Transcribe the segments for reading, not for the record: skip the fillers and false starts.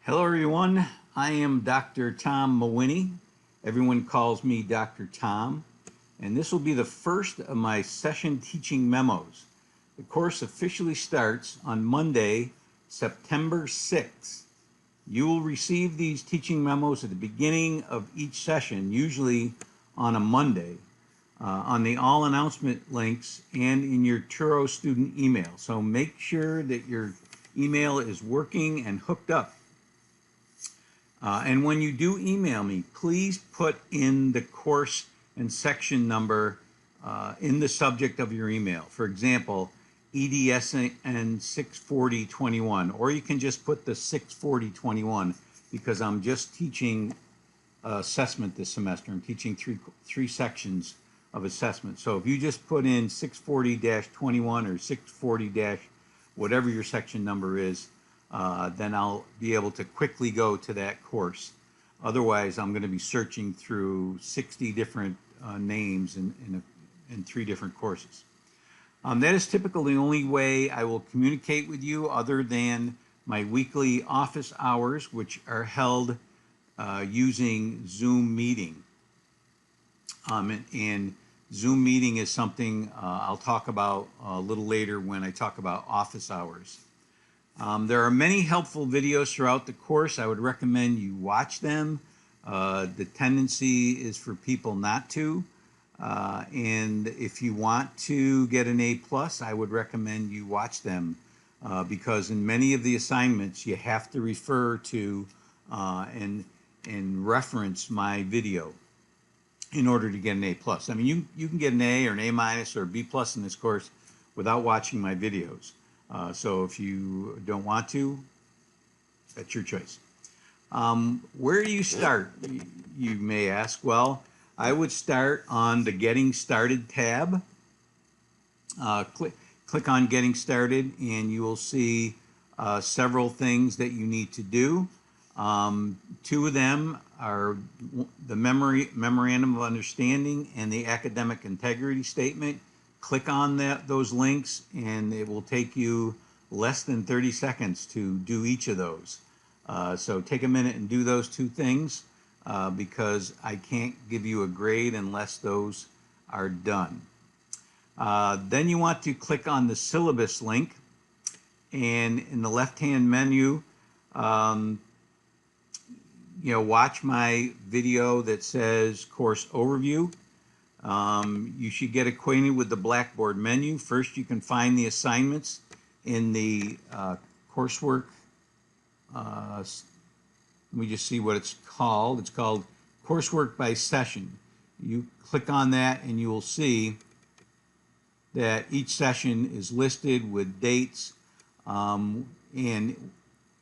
Hello everyone, I am Dr. Tom Mawhinney. Everyone calls me Dr. Tom, and this will be the first of my session teaching memos. The course officially starts on Monday, September 6th. You will receive these teaching memos at the beginning of each session, usually on a Monday, on the all announcement links and in your Turo student email. So make sure that your email is working and hooked up. And when you do email me, please put in the course and section number in the subject of your email. For example, EDSN 64021, or you can just put the 64021 because I'm just teaching assessment this semester. I'm teaching three sections of assessment. So if you just put in 640-21 or 640- whatever your section number is, then I'll be able to quickly go to that course. Otherwise, I'm going to be searching through 60 different names in 3 different courses. That is typically the only way I will communicate with you other than my weekly office hours, which are held using Zoom meeting. And Zoom meeting is something I'll talk about a little later when I talk about office hours. There are many helpful videos throughout the course. I would recommend you watch them. The tendency is for people not to. And if you want to get an A+, I would recommend you watch them because in many of the assignments you have to refer to and reference my video in order to get an A+. I mean, you can get an A or an A- or a B+ in this course without watching my videos. So if you don't want to, that's your choice. Where do you start, you may ask? Well, I would start on the Getting Started tab. Click on Getting Started and you will see several things that you need to do. 2 of them are the Memorandum of Understanding and the Academic Integrity Statement. Click on those links and it will take you less than 30 seconds to do each of those. So take a minute and do those 2 things because I can't give you a grade unless those are done. Then you want to click on the syllabus link, and in the left-hand menu, watch my video that says Course Overview. You should get acquainted with the Blackboard menu. First, you can find the assignments in the coursework. Let me just see what it's called. It's called Coursework by Session. You click on that and you will see that each session is listed with dates. And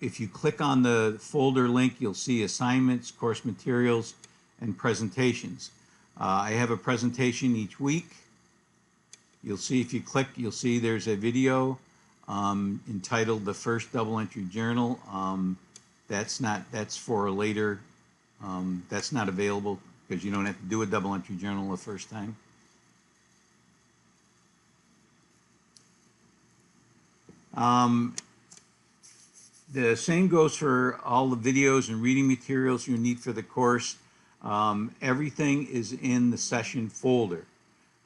if you click on the folder link, you'll see assignments, course materials, and presentations. I have a presentation each week. You'll see if you click, you'll see there's a video entitled The First Double Entry Journal. That's for later. That's not available because you don't have to do a double entry journal the first time. The same goes for all the videos and reading materials you need for the course. Everything is in the session folder.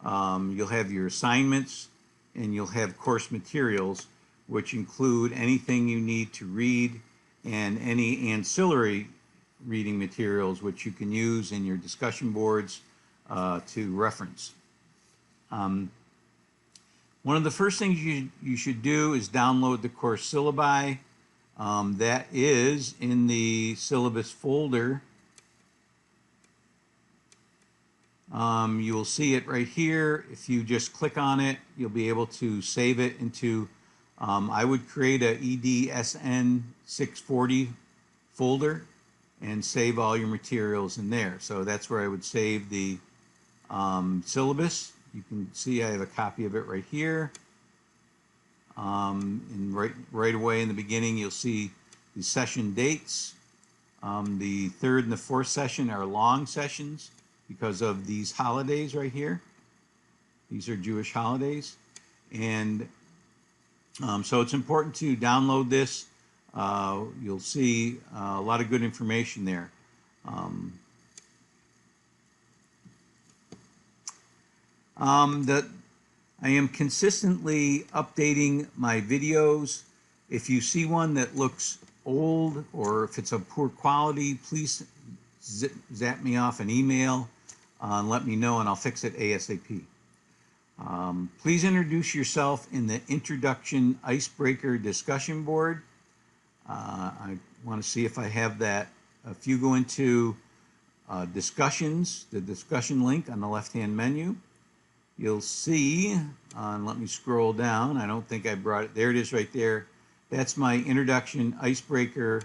You'll have your assignments and you'll have course materials, which include anything you need to read and any ancillary reading materials which you can use in your discussion boards to reference. One of the first things you should do is download the course syllabi. That is in the syllabus folder. You will see it right here. If you just click on it, you'll be able to save it into, I would create a EDSN 640 folder and save all your materials in there. So that's where I would save the syllabus. You can see I have a copy of it right here. And right away in the beginning, you'll see the session dates. The 3rd and the 4th session are long sessions because of these holidays right here. These are Jewish holidays. And so it's important to download this You'll see a lot of good information there. I am consistently updating my videos. If you see one that looks old or if it's of poor quality, please zap me off an email and let me know, and I'll fix it ASAP. Please introduce yourself in the introduction icebreaker discussion board. I want to see if I have that. If you go into discussions, the discussion link on the left-hand menu, you'll see, and let me scroll down. I don't think I brought it. There it is right there. That's my introduction icebreaker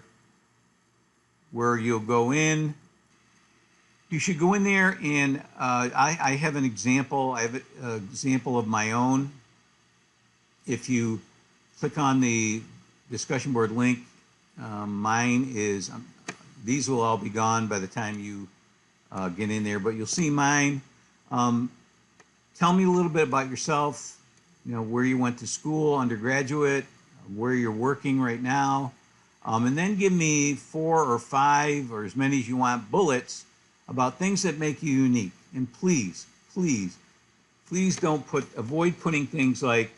where you'll go in. You should go in there and I have an example. I have an example of my own. If you click on the discussion board link, mine is, these will all be gone by the time you get in there, but you'll see mine. Tell me a little bit about yourself, you know, where you went to school, undergraduate, where you're working right now, and then give me 4 or 5 or as many as you want bullets about things that make you unique. And please, please, please avoid putting things like,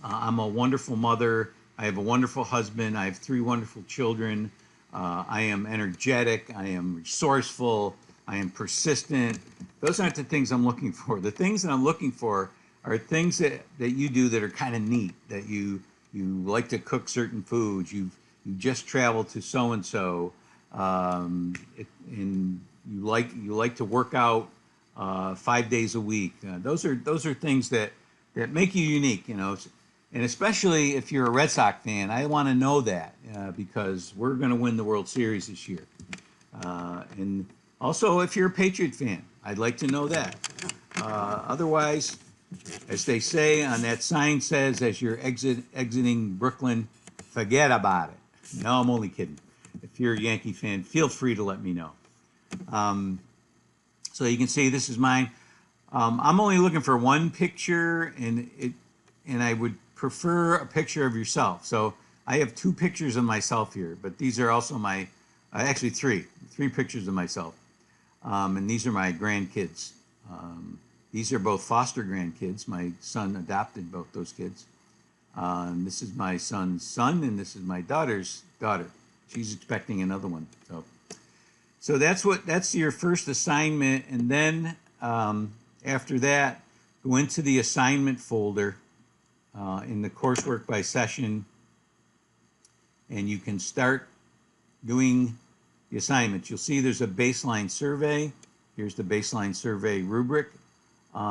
I'm a wonderful mother, I have a wonderful husband, I have 3 wonderful children, I am energetic, I am resourceful, I am persistent. Those aren't the things I'm looking for. The things that I'm looking for are things that you do that are kind of neat, that you like to cook certain foods, you just traveled to so-and-so, and you like to work out 5 days a week. Those are things that make you unique, you know. And especially if you're a Red Sox fan, I want to know that because we're going to win the World Series this year. And also, if you're a Patriot fan, I'd like to know that. Otherwise, as they say on that sign says, as you're exiting Brooklyn, forget about it. No, I'm only kidding. If you're a Yankee fan, feel free to let me know. So you can see this is mine. I'm only looking for one picture, and I would prefer a picture of yourself. So I have 2 pictures of myself here, but these are also my, actually 3 pictures of myself. And these are my grandkids. These are both foster grandkids. My son adopted both those kids. And this is my son's son, and this is my daughter's daughter. She's expecting another one. So that's your first assignment, and then after that, go into the assignment folder in the coursework by session, and you can start doing the assignments. You'll see there's a baseline survey. Here's the baseline survey rubric.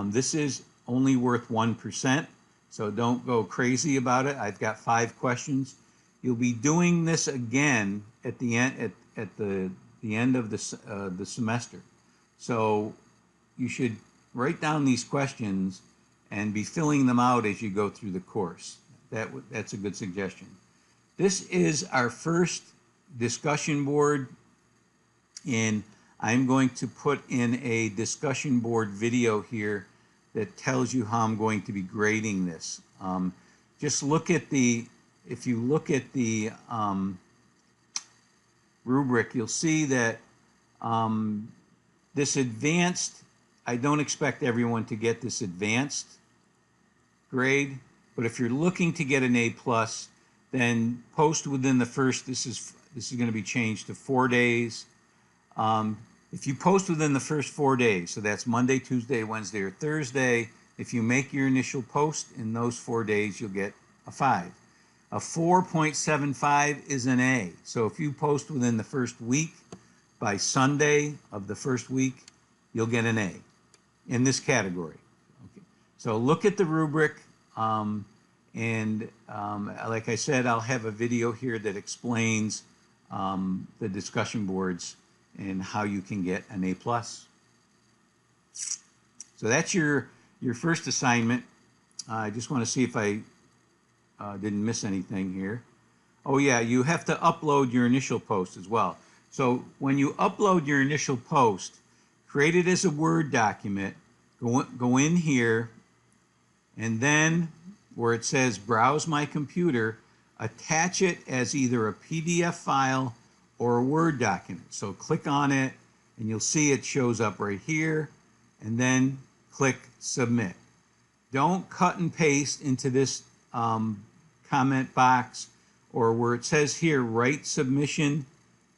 This is only worth 1%, so don't go crazy about it. I've got 5 questions. You'll be doing this again at the end at the end of the semester. So you should write down these questions and be filling them out as you go through the course. That's a good suggestion. This is our first discussion board, and I'm going to put in a discussion board video here that tells you how I'm going to be grading this. Just look at if you look at the rubric, you'll see that this advanced, I don't expect everyone to get this advanced grade, but if you're looking to get an A+, then post within the first, this is going to be changed to 4 days. If you post within the first 4 days, so that's Monday, Tuesday, Wednesday, or Thursday, if you make your initial post in those 4 days, you'll get a 5. A 4.75 is an A. So if you post within the first week, by Sunday of the first week, you'll get an A in this category. Okay. So look at the rubric, and like I said, I'll have a video here that explains the discussion boards and how you can get an A+. So that's your first assignment. I just want to see if I didn't miss anything here. Oh yeah, you have to upload your initial post as well. So when you upload your initial post, create it as a Word document, go in here, and then where it says browse my computer, attach it as either a PDF file or a Word document. So click on it and you'll see it shows up right here, and then click Submit. Don't cut and paste into this comment box, or where it says here, write submission.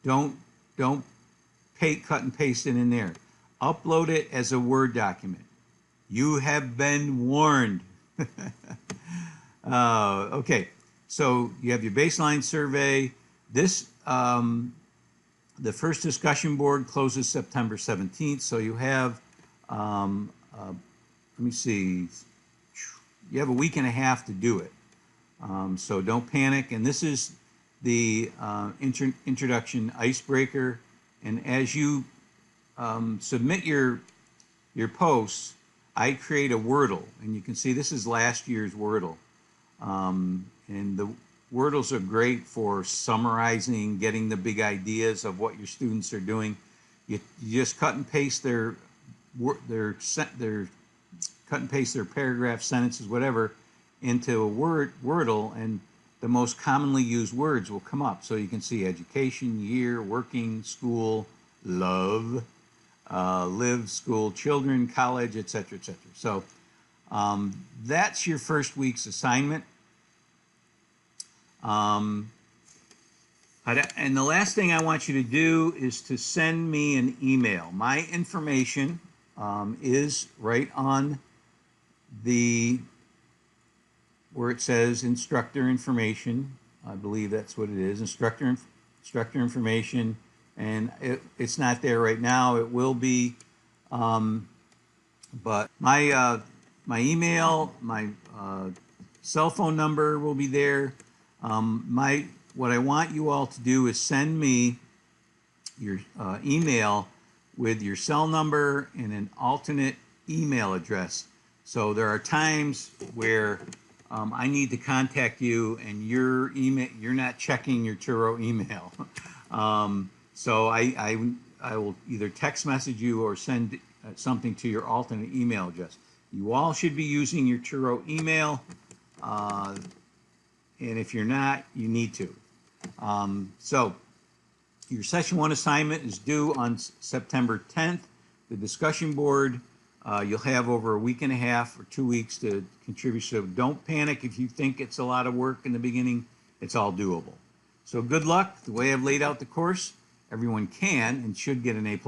Don't cut and paste it in there. Upload it as a Word document. You have been warned. Okay, so you have your baseline survey. This, the first discussion board closes September 17th, so you have, let me see, you have a week and a half to do it. So don't panic. And this is the introduction icebreaker. And as you submit your posts, I create a Wordle, and you can see this is last year's Wordle. And the Wordles are great for summarizing, getting the big ideas of what your students are doing. You just cut and paste their paragraph, sentences, whatever, into a Wordle, and the most commonly used words will come up. So you can see education, year, working, school, love, live, school, children, college, etc., etc. So that's your first week's assignment. And the last thing I want you to do is to send me an email. My information is right on where it says instructor information. I believe that's what it is, instructor information. And it's not there right now. It will be, but my email, my cell phone number will be there. What I want you all to do is send me your email with your cell number and an alternate email address. So there are times where I need to contact you and you're not checking your Turo email. So I will either text message you or send something to your alternate email address. You all should be using your Turo email, and if you're not, you need to. So your session 1 assignment is due on September 10th. The discussion board, you'll have over a week and a half or 2 weeks to contribute. So don't panic if you think it's a lot of work in the beginning. It's all doable. So good luck. The way I've laid out the course, everyone can and should get an A+.